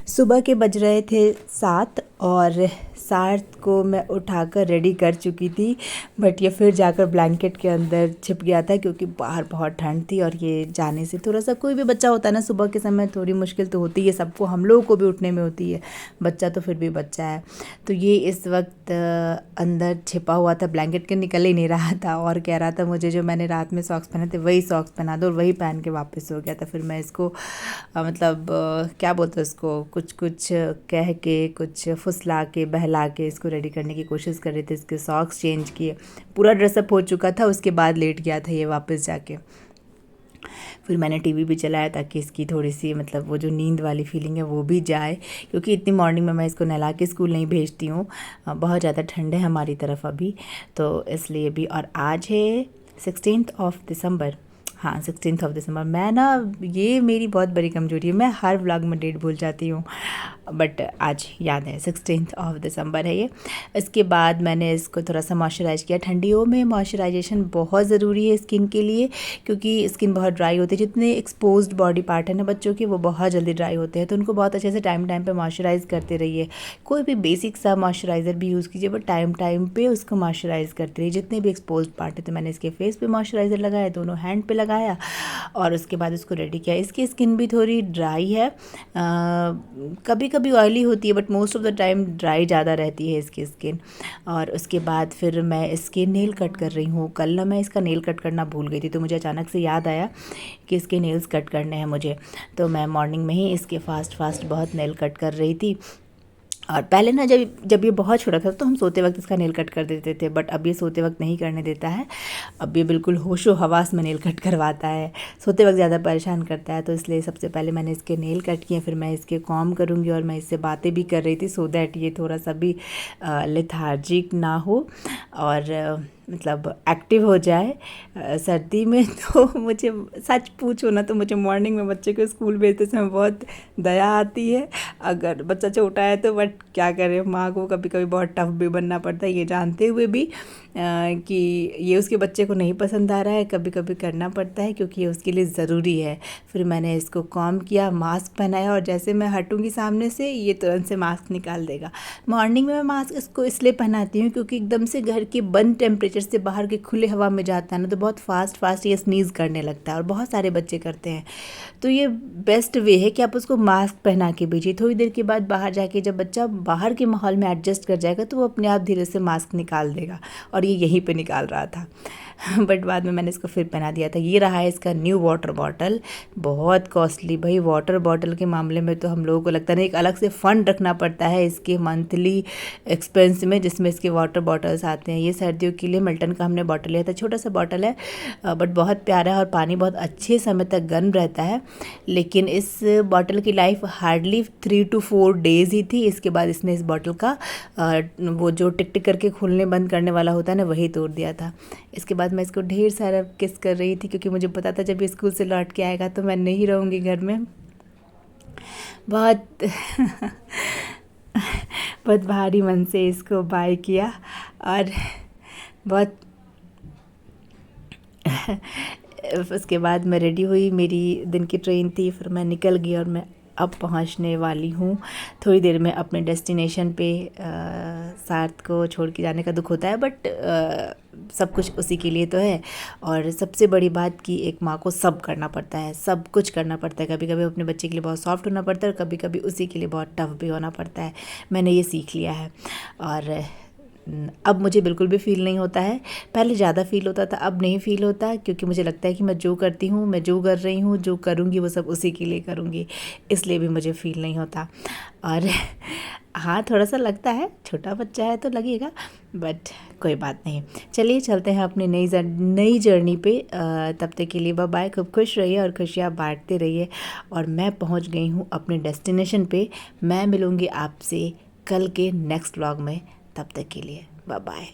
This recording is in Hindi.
सुबह के बज रहे थे 7 और 7 को मैं उठाकर रेडी कर चुकी थी, बट ये फिर जाकर ब्लैंकेट के अंदर छिप गया था क्योंकि बाहर बहुत ठंड थी। और ये जाने से थोड़ा सा, कोई भी बच्चा होता है ना, सुबह के समय थोड़ी मुश्किल तो होती है सबको, हम लोगों को भी उठने में होती है, बच्चा तो फिर भी बच्चा है। तो ये इस वक्त अंदर छिपा हुआ था, ब्लैंकेट के निकल ही नहीं रहा था और कह रहा था मुझे जो मैंने रात में सॉक्स पहने थे वही सॉक्स पहना दो, और वही पहन के वापस हो गया था। फिर मैं इसको क्या बोलते हैं उसको, कुछ कुछ कह के, कुछ फुसला के बहला के इसको रेडी करने की कोशिश कर रहे थे। इसके सॉक्स चेंज किए, पूरा ड्रेसअप हो चुका था, उसके बाद लेट गया था ये वापस जाके। फिर मैंने टीवी भी चलाया ताकि इसकी थोड़ी सी वो जो नींद वाली फीलिंग है वो भी जाए, क्योंकि इतनी मॉर्निंग में मैं इसको नहला के स्कूल नहीं भेजती हूँ, बहुत ज़्यादा ठंड है हमारी तरफ अभी, तो इसलिए भी। और आज है 16 दिसंबर, हाँ 16 दिसंबर। मैं ना, ये मेरी बहुत बड़ी कमजोरी है, मैं हर व्लॉग में डेट भूल जाती हूँ, बट आज याद है 16 दिसंबर है ये। इसके बाद मैंने इसको थोड़ा सा मॉइस्चराइज़ किया। ठंडियों में मॉइस्चराइजेशन बहुत ज़रूरी है स्किन के लिए, क्योंकि स्किन बहुत ड्राई होती है। जितने एक्सपोज्ड बॉडी पार्ट है ना बच्चों के, वो बहुत जल्दी ड्राई होते हैं, तो उनको बहुत अच्छे से टाइम टाइम पे मॉइस्चराइज़ करते रहिए। कोई भी बेसिक सा मॉइस्चराइज़र भी यूज़ कीजिए, बट टाइम टाइम पे उसको मॉइस्चराइज़ करते रहिए, जितने भी एक्सपोज्ड पार्ट है। तो मैंने इसके फेस पे मॉइस्चराइज़र लगाया, दोनों हैंड पे लगाया, और उसके बाद उसको रेडी किया। इसकी स्किन भी थोड़ी ड्राई है, कभी कभी ऑयली होती है, but most of the time dry ज़्यादा रहती है इसकी स्किन। और उसके बाद फिर मैं इसके नेल कट कर रही हूँ। कल ना मैं इसका नेल कट करना भूल गई थी, तो मुझे अचानक से याद आया कि इसके नेल्स कट करने हैं मुझे, तो मैं मॉर्निंग में ही इसके फास्ट बहुत नेल कट कर रही थी। और पहले ना जब ये बहुत छोटा था तो हम सोते वक्त इसका नेल कट कर देते थे, बट अब ये सोते वक्त नहीं करने देता है। अब ये बिल्कुल होशो हवास में नेल कट करवाता है, सोते वक्त ज़्यादा परेशान करता है। तो इसलिए सबसे पहले मैंने इसके नेल कट किए, फिर मैं इसके कॉम करूँगी, और मैं इससे बातें भी कर रही थी सो दैट ये थोड़ा सा भी लेथार्जिक ना हो और एक्टिव हो जाए। सर्दी में तो मुझे सच पूछो ना, तो मुझे मॉर्निंग में बच्चे को स्कूल भेजते समय बहुत दया आती है। अगर बच्चा छोटा है तो, बट क्या करें, माँ को कभी कभी बहुत टफ भी बनना पड़ता है, ये जानते हुए भी कि ये उसके बच्चे को नहीं पसंद आ रहा है, कभी कभी करना पड़ता है क्योंकि ये उसके लिए ज़रूरी है। फिर मैंने इसको कॉम किया, मास्क पहनाया, और जैसे मैं हटूँगी सामने से ये तुरंत से मास्क निकाल देगा। मॉर्निंग में मैं मास्क इसको इसलिए पहनाती हूँ क्योंकि एकदम से घर के बंद टेम्परेचर से बाहर के खुले हवा में जाता है ना, तो बहुत फास्ट ये स्नीज़ करने लगता है, और बहुत सारे बच्चे करते हैं। तो ये बेस्ट वे है कि आप उसको मास्क पहना के भेजिए। थोड़ी देर के बाद बाहर जाके जब बच्चा बाहर के माहौल में एडजस्ट कर जाएगा तो वो अपने आप धीरे से मास्क निकाल देगा, और ये यहीं पे निकाल रहा था बट बाद में मैंने इसको फिर पहना दिया था। ये रहा है इसका न्यू वाटर बॉटल, बहुत कॉस्टली भाई। वाटर बॉटल के मामले में तो हम लोगों को लगता है एक अलग से फ़ंड रखना पड़ता है इसके मंथली एक्सपेंस में, जिसमें इसके वाटर बॉटल्स आते हैं। ये सर्दियों के लिए मिल्टन का हमने बॉटल लिया था, छोटा सा बॉटल है, बट बहुत प्यारा है और पानी बहुत अच्छे समय तक गर्म रहता है। लेकिन इस बॉटल की लाइफ हार्डली 3 to 4 डेज़ ही थी। इसके बाद इसने इस बॉटल का वो जो टिक टिक करके खुलने बंद करने वाला होता है ना, वही तोड़ दिया था। इसके बाद मैं इसको ढेर सारा किस कर रही थी, क्योंकि मुझे पता था जब ये स्कूल से लौट के आएगा तो मैं नहीं रहूँगी घर में। बहुत बहुत भारी मन से इसको बाय किया, और बहुत उसके बाद मैं रेडी हुई, मेरी दिन की ट्रेन थी, फिर मैं निकल गई, और मैं अब पहुंचने वाली हूँ थोड़ी देर में अपने डेस्टिनेशन पे। साथ को छोड़ के जाने का दुख होता है, बट सब कुछ उसी के लिए तो है। और सबसे बड़ी बात कि एक माँ को सब करना पड़ता है, सब कुछ करना पड़ता है। कभी कभी अपने बच्चे के लिए बहुत सॉफ्ट होना पड़ता है, और कभी कभी उसी के लिए बहुत टफ भी होना पड़ता है। मैंने ये सीख लिया है, और अब मुझे बिल्कुल भी फ़ील नहीं होता है। पहले ज़्यादा फ़ील होता था, अब नहीं फ़ील होता, क्योंकि मुझे लगता है कि मैं जो करती हूँ, मैं जो कर रही हूँ, जो करूँगी वो सब उसी के लिए करूँगी, इसलिए भी मुझे फ़ील नहीं होता। और हाँ, थोड़ा सा लगता है, छोटा बच्चा है तो लगेगा, बट कोई बात नहीं। चलिए चलते हैं अपनी नई जर्नी पे। तब तक के लिए बाय बाय, खूब खुश रहिए और खुशियाँ बांटते रहिए। और मैं पहुँच गई हूँ अपने डेस्टिनेशन पे। मैं मिलूँगी आपसे कल के नेक्स्ट व्लॉग में, तब तक के लिए बाय बाय।